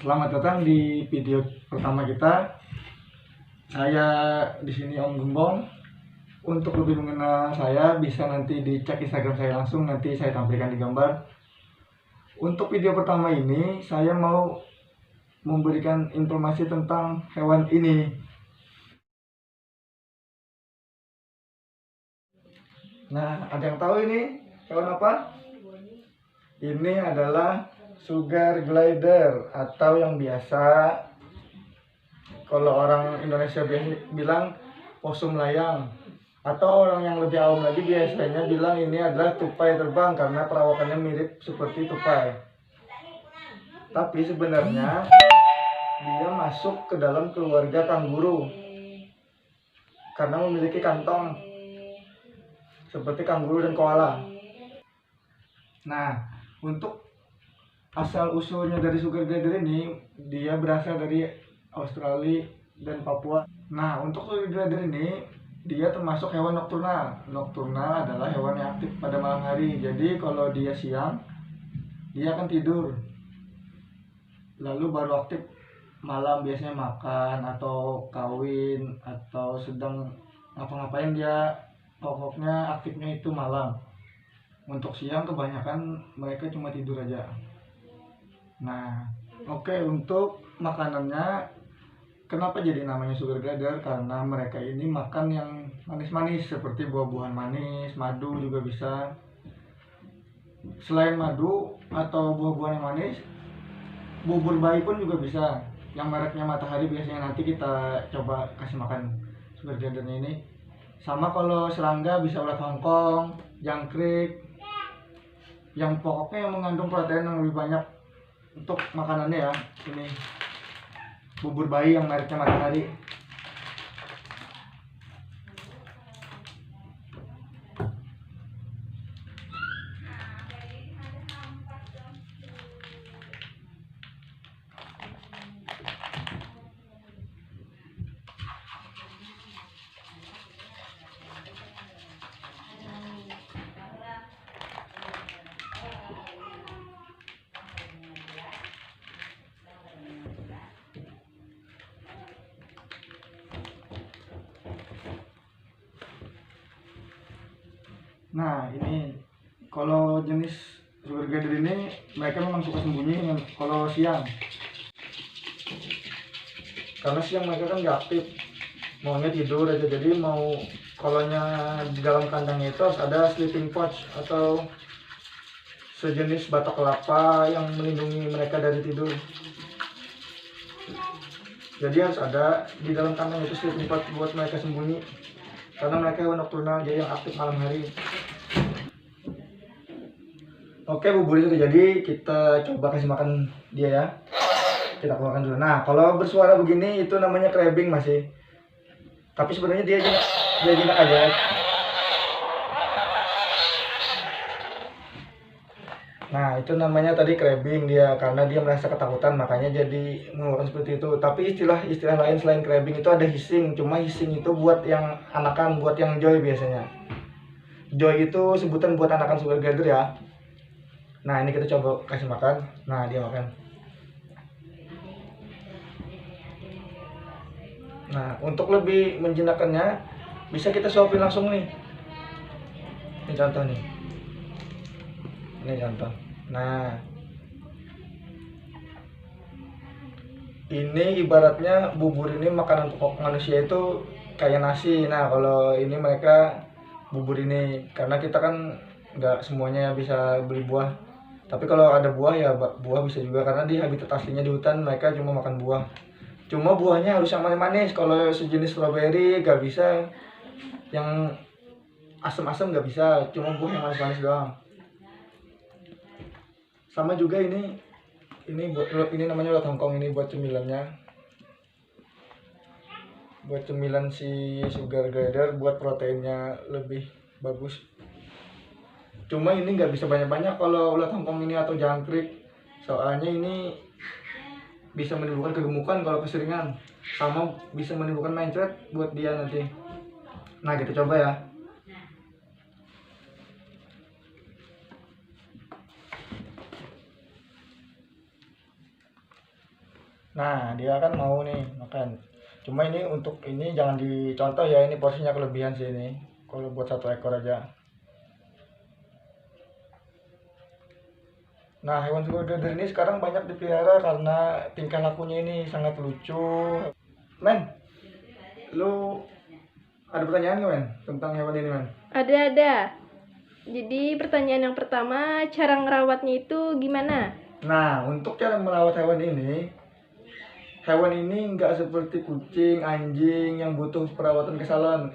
Selamat datang di video pertama kita. Saya di sini Om Gembong. Untuk lebih mengenal saya bisa nanti dicek Instagram saya langsung, nanti saya tampilkan di gambar. Untuk video pertama ini saya mau memberikan informasi tentang hewan ini. Nah, ada yang tahu ini hewan apa? Ini adalah sugar glider atau yang biasa kalau orang Indonesia bilang posum layang, atau orang yang lebih awam lagi biasanya bilang ini adalah tupai terbang karena perawakannya mirip seperti tupai. Tapi sebenarnya dia masuk ke dalam keluarga kanguru karena memiliki kantong seperti kanguru dan koala. Nah, untuk asal usulnya dari sugar glider ini, dia berasal dari Australia dan Papua. Nah, untuk sugar glider ini dia termasuk hewan nokturnal. Nokturnal adalah hewan yang aktif pada malam hari. Jadi kalau dia siang, dia akan tidur, lalu baru aktif malam, biasanya makan atau kawin atau sedang ngapa-ngapain. Dia pokoknya aktifnya itu malam. Untuk siang kebanyakan mereka cuma tidur aja. Nah, oke, untuk makanannya, kenapa jadi namanya sugar glider? Karena mereka ini makan yang manis-manis seperti buah-buahan manis, madu juga bisa. Selain madu atau buah-buahan yang manis, bubur bayi pun juga bisa. Yang mereknya Matahari biasanya nanti kita coba kasih makan sugar glidernya ini. Sama kalau serangga bisa ulat Hongkong, jangkrik, yang pokoknya yang mengandung protein yang lebih banyak. Untuk makanannya ya, ini bubur bayi yang mereknya Matahari. Nah, ini kalau jenis sugar glider ini mereka memang suka sembunyi kalau siang. Karena siang mereka kan nggak aktif, maunya tidur aja. Jadi mau kolonnya di dalam kandangnya itu harus ada sleeping pouch atau sejenis batok kelapa yang melindungi mereka dari tidur. Jadi harus ada di dalam kandang itu sleeping pouch buat mereka sembunyi. Karena mereka hewan nokturnal, jadi yang aktif malam hari. Oke, bubur itu jadi kita coba kasih makan dia ya. Kita keluarkan dulu. Nah, kalau bersuara begini itu namanya crabbing masih. Tapi sebenarnya dia jinak aja. Nah, itu namanya tadi crabbing dia, karena dia merasa ketakutan makanya jadi mengeluarkan seperti itu. Tapi istilah lain selain crabbing itu ada hissing. Cuma hissing itu buat yang anakan, buat yang joy biasanya. Joy itu sebutan buat anakan sugar glider ya. Nah, ini kita coba kasih makan. Nah, dia makan. Nah, untuk lebih menjinakkannya bisa kita suapin langsung nih. Ini contoh nih. Ini contoh. Nah, ini ibaratnya bubur ini makanan pokok manusia itu kayak nasi. Nah, kalau ini mereka bubur ini, karena kita kan nggak semuanya bisa beli buah. Tapi kalau ada buah ya buah bisa juga, karena di habitat aslinya di hutan mereka cuma makan buah. Cuma buahnya harus yang manis-manis. Kalau sejenis strawberry nggak bisa, yang asam-asam nggak bisa, cuma buah yang manis-manis doang. Sama juga ini namanya ulat Hongkong, ini buat cemilannya, buat cemilan si sugar glider, buat proteinnya lebih bagus. Cuma ini nggak bisa banyak-banyak kalau ulat Hongkong ini atau jangkrik, soalnya ini bisa menimbulkan kegemukan kalau keseringan, sama bisa menimbulkan mencret buat dia nanti. Nah, kita coba ya. Nah, dia kan mau nih makan. Cuma ini untuk ini jangan dicontoh ya, ini porsinya kelebihan sih ini. Kalau buat 1 ekor aja. Nah, hewan sugar glider ini sekarang banyak dipelihara karena tingkah lakunya ini sangat lucu. Men, lu ada pertanyaan nggak, Men, tentang hewan ini, Men? Ada. Jadi pertanyaan yang pertama, cara ngerawatnya itu gimana? Nah, untuk cara merawat hewan ini nggak seperti kucing, anjing yang butuh perawatan ke salon.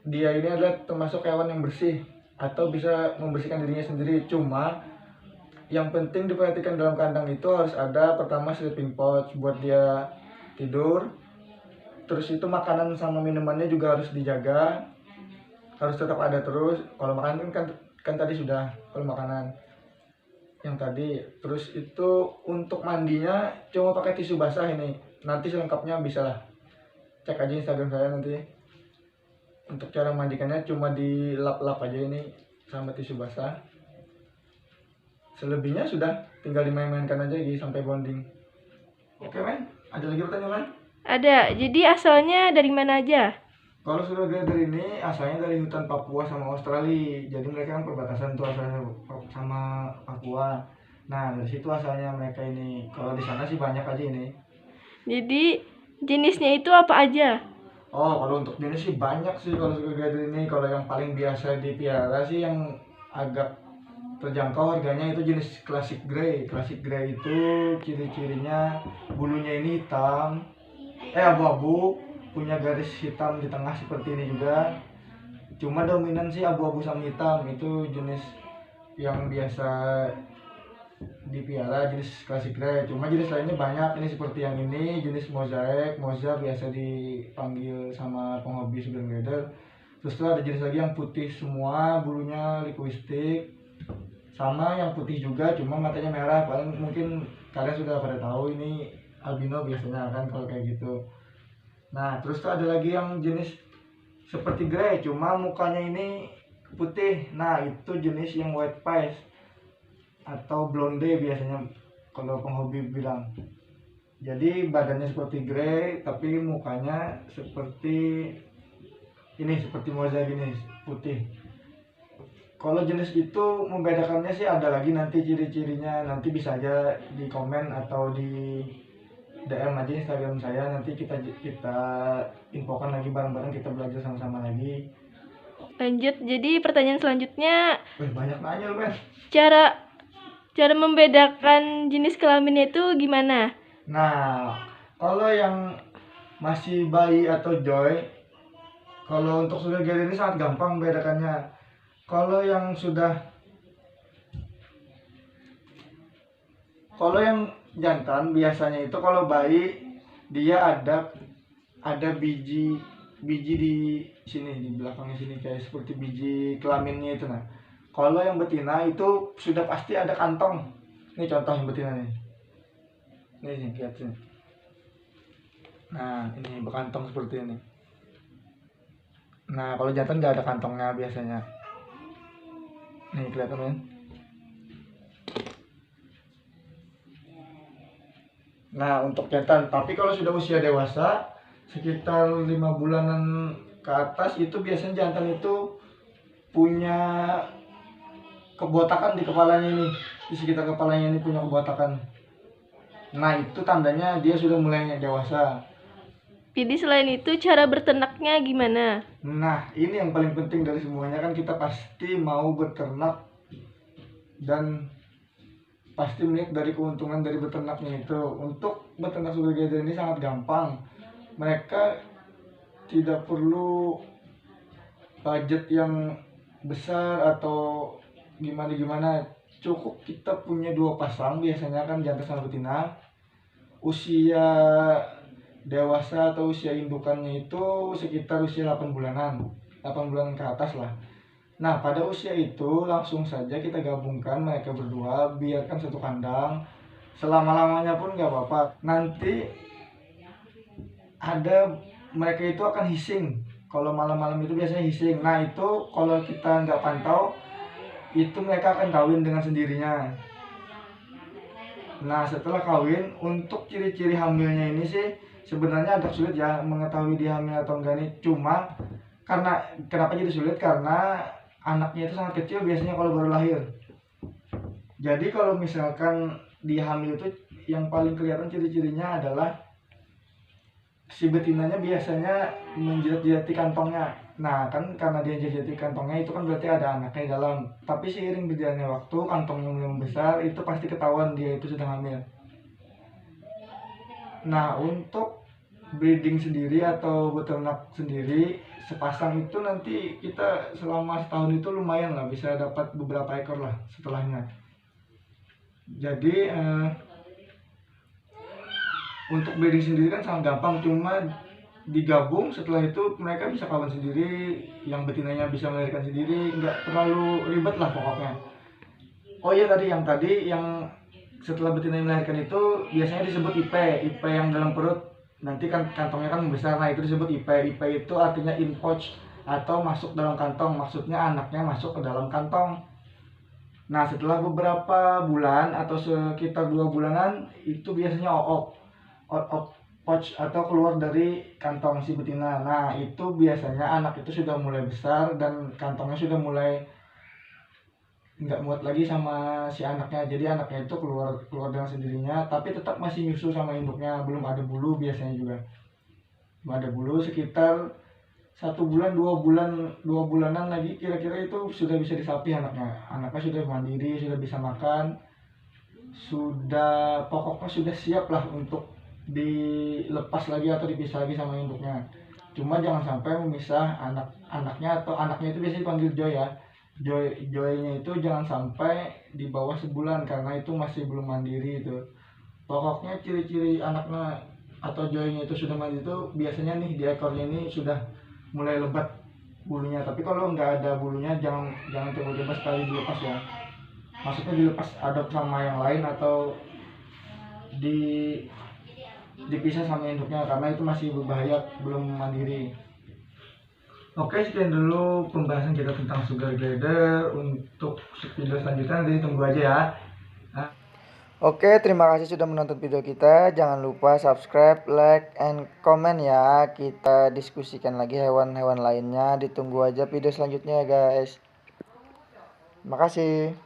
Dia ini adalah termasuk hewan yang bersih atau bisa membersihkan dirinya sendiri. Cuma yang penting diperhatikan dalam kandang itu harus ada pertama sleeping pouch buat dia tidur. Terus itu makanan sama minumannya juga harus dijaga, harus tetap ada terus. Kalau makanan kan tadi sudah, kalau makanan yang tadi. Terus itu untuk mandinya cuma pakai tisu basah ini. Nanti selengkapnya bisa lah cek aja Instagram saya nanti. Untuk cara mandikannya cuma dilap-lap aja ini sama tisu basah. Selebihnya sudah tinggal dimain-mainkan aja gitu sampai bonding. Oke, Men, ada lagi pertanyaan? Ada. Jadi asalnya dari mana aja? Kalau sugar glider ini asalnya dari hutan Papua sama Australia. Jadi mereka kan perbatasan tuh asalnya sama Papua. Nah, dari situ asalnya mereka ini. Kalau di sana sih banyak aja ini. Jadi jenisnya itu apa aja? Oh, kalau untuk jenis sih banyak sih kalau sugar glider ini. Kalau yang paling biasa dipiara sih yang agak terjangkau harganya itu jenis classic grey. Classic grey itu ciri-cirinya bulunya ini hitam, abu-abu, punya garis hitam di tengah seperti ini juga. Cuma dominan sih abu-abu sama hitam, itu jenis yang biasa dipiara, jenis classic grey. Cuma jenis lainnya banyak, ini seperti yang ini jenis mozaik, moza biasa dipanggil sama penghobi sugar glider. Terus tuh ada jenis lagi yang putih semua, bulunya liquistik, sama yang putih juga cuma matanya merah. Paling mungkin kalian sudah pada tahu ini albino biasanya kan kalau kayak gitu. Nah, terus tuh ada lagi yang jenis seperti grey cuma mukanya ini putih. Nah, itu jenis yang white face atau blonde biasanya kalau penghobi bilang. Jadi badannya seperti grey tapi mukanya seperti ini, seperti mozaik gini, putih. Kalau jenis itu membedakannya sih ada lagi nanti ciri-cirinya, nanti bisa aja di komen atau di DM aja Instagram saya, nanti kita infokan lagi bareng-bareng, kita belajar sama-sama lagi. Lanjut, jadi pertanyaan selanjutnya, Banyak nanya lu, Men. cara membedakan jenis kelaminnya itu gimana? Nah, kalau yang masih bayi atau joy, kalau untuk sugar glider ini sangat gampang membedakannya. Kalau yang jantan biasanya itu kalau bayi dia ada biji di sini, di belakangnya sini, kayak seperti biji kelaminnya itu. Nah, kalau yang betina itu sudah pasti ada kantong. Ini contoh yang betina nih. Nih, lihat sini. Nah, ini berkantong seperti ini. Nah, kalau jantan nggak ada kantongnya biasanya. Nih, kelihatan kan? Nah, untuk jantan. Tapi kalau sudah usia dewasa, sekitar 5 bulanan ke atas, itu biasanya jantan itu punya kebotakan di kepalanya ini. Di sekitar kepalanya ini punya kebotakan. Nah, itu tandanya dia sudah mulai dewasa. Jadi selain itu cara berternaknya gimana? Nah, ini yang paling penting dari semuanya, kan kita pasti mau beternak dan pasti melihat dari keuntungan dari beternaknya itu. Untuk beternak sugar glider ini sangat gampang. Mereka tidak perlu budget yang besar atau gimana. Cukup kita punya 2 pasang, biasanya kan jantan sama betina. Usia dewasa atau usia indukannya itu sekitar usia 8 bulanan. 8 bulan ke atas lah. Nah, pada usia itu langsung saja kita gabungkan mereka berdua, biarkan satu kandang. Selama-lamanya pun nggak apa-apa. Nanti mereka itu akan hissing. Kalau malam-malam itu biasanya hissing. Nah, itu kalau kita nggak pantau, itu mereka akan kawin dengan sendirinya. Nah, setelah kawin, untuk ciri-ciri hamilnya ini sih sebenarnya agak sulit ya mengetahui dia hamil atau enggak nih. Cuma karena kenapa jadi sulit? Karena anaknya itu sangat kecil biasanya kalau baru lahir. Jadi kalau misalkan dia hamil itu yang paling kelihatan ciri-cirinya adalah si betinanya biasanya menjilat-jilati kantongnya. Nah, kan karena dia menjilat-jilati kantongnya itu kan berarti ada anaknya di dalam. Tapi seiring berjalannya waktu, kantongnya mulai membesar, itu pasti ketahuan dia itu sedang hamil. Nah, untuk breeding sendiri atau beternak sendiri, sepasang itu nanti kita selama setahun itu lumayan lah, bisa dapat beberapa ekor lah setelahnya. Jadi untuk breeding sendiri kan sangat gampang, cuma digabung setelah itu mereka bisa kawan sendiri, yang betinanya bisa melahirkan sendiri, nggak terlalu ribet lah pokoknya. Oh iya, tadi yang setelah betina melahirkan itu biasanya disebut IP yang dalam perut, nanti kan kantongnya kan besar, nah itu disebut IP itu artinya in pouch atau masuk dalam kantong, maksudnya anaknya masuk ke dalam kantong. Nah, setelah beberapa bulan atau sekitar 2 bulanan itu biasanya out of pouch atau keluar dari kantong si betina. Nah, itu biasanya anak itu sudah mulai besar dan kantongnya sudah mulai nggak muat lagi sama si anaknya, jadi anaknya itu keluar dengan sendirinya, tapi tetap masih nyusu sama induknya, belum ada bulu biasanya juga. Belum ada bulu, sekitar 1 bulan 2 bulanan lagi kira-kira itu sudah bisa disapi anaknya sudah mandiri, sudah bisa makan, sudah pokoknya sudah siap lah untuk dilepas lagi atau dipisah lagi sama induknya. Cuma jangan sampai memisah anaknya, atau anaknya itu biasanya dipanggil Joy ya. Joynya itu jangan sampai di bawah sebulan karena itu masih belum mandiri itu. Pokoknya ciri-ciri anaknya atau joynya itu sudah mandiri itu biasanya nih di ekornya ini sudah mulai lebat bulunya. Tapi kalau nggak ada bulunya jangan tiba-tiba sekali dilepas ya. Maksudnya dilepas adop sama yang lain atau dipisah sama induknya karena itu masih berbahaya, belum mandiri. Oke, sekian dulu pembahasan kita tentang sugar glider. Untuk video selanjutnya nanti tunggu aja ya. Oke, terima kasih sudah menonton video kita. Jangan lupa subscribe, like, and comment ya. Kita diskusikan lagi hewan-hewan lainnya. Ditunggu aja video selanjutnya ya guys. Terima kasih.